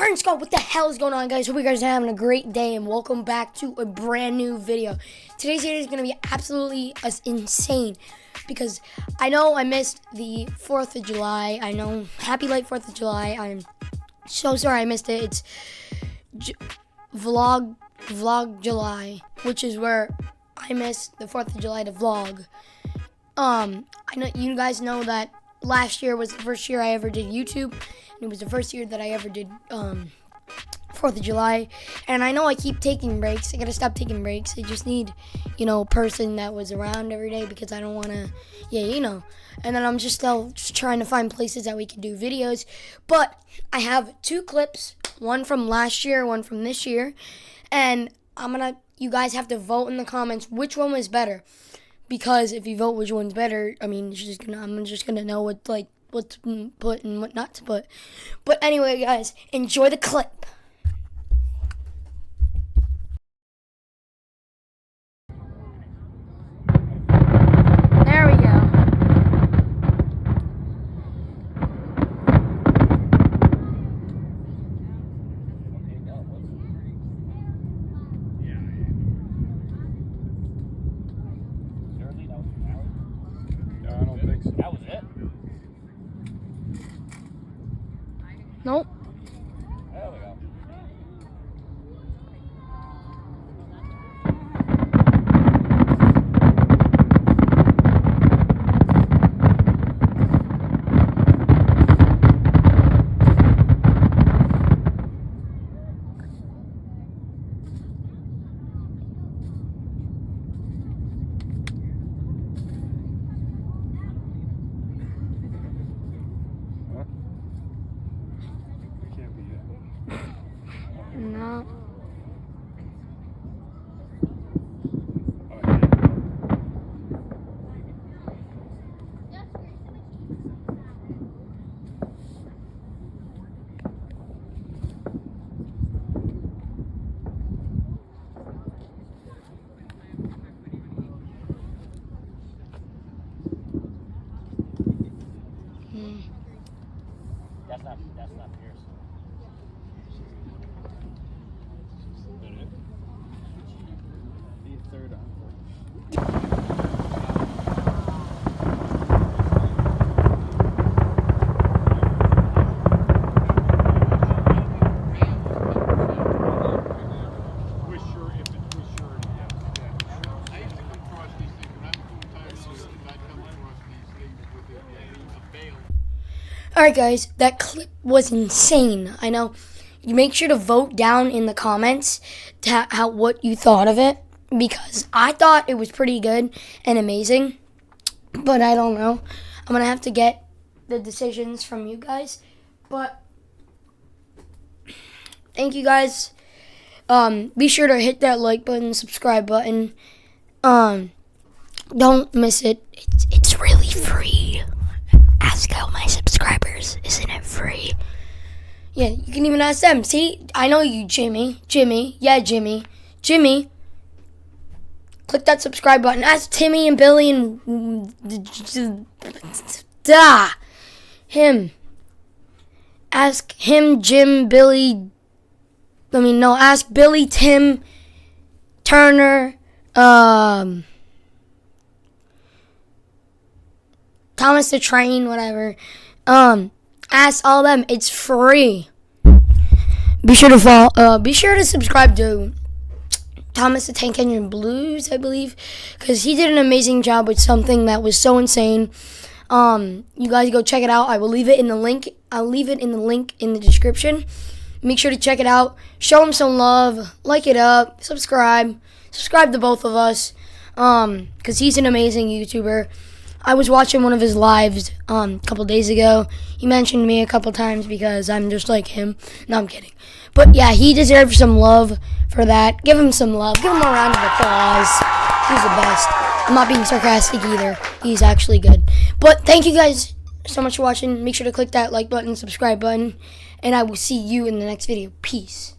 Iron Scott, what the hell is going on, guys? Hope you guys are having a great day, and welcome back to a brand new video. Today's video is going to be absolutely insane because I know I missed the 4th of July. I know, happy late 4th of July. I'm so sorry I missed it. It's vlog July, which is where I missed the 4th of July to vlog. I know you guys know that last year was the first year I ever did YouTube. It was the first year that I ever did 4th of July. And I know I keep taking breaks. I gotta stop taking breaks. I just need, a person that was around every day because I don't want to, And then I'm just still trying to find places that we can do videos. But I have 2 clips, one from last year, one from this year. And you guys have to vote in the comments which one was better. Because if you vote which one's better, I'm just gonna know what to put and what not to put. But anyway, guys, enjoy the clip. There we go. I don't think so. That was it? Nope. There we go. Can't be it. No. That's not Pierce. Be third on. Alright, guys, that clip was insane. I know. You make sure to vote down in the comments what you thought of it, because I thought it was pretty good and amazing, but I don't know. I'm gonna have to get the decisions from you guys. But thank you guys. Be sure to hit that like button, subscribe button. Don't miss it. It's really free. Ask all my subscribers. Isn't it free? Yeah, you can even ask them. See, I know you, Jimmy. Yeah, Jimmy. Click that subscribe button. Ask Timmy and Billy and him. Ask him, Jim, Billy. Ask Billy, Tim, Turner, Thomas the Train, whatever. Ask all of them. It's free. Be sure to subscribe to Thomas the Tank Engine Blues, I believe, because he did an amazing job with something that was so insane. You guys go check it out. I will leave it in the link. I'll leave it in the link in the description. Make sure to check it out. Show him some love. Like it up. Subscribe to both of us, because he's an amazing YouTuber. I was watching one of his lives a couple days ago. He mentioned me a couple times because I'm just like him. No, I'm kidding. But yeah, he deserves some love for that. Give him some love. Give him a round of applause. He's the best. I'm not being sarcastic either. He's actually good. But thank you guys so much for watching. Make sure to click that like button, subscribe button, and I will see you in the next video. Peace.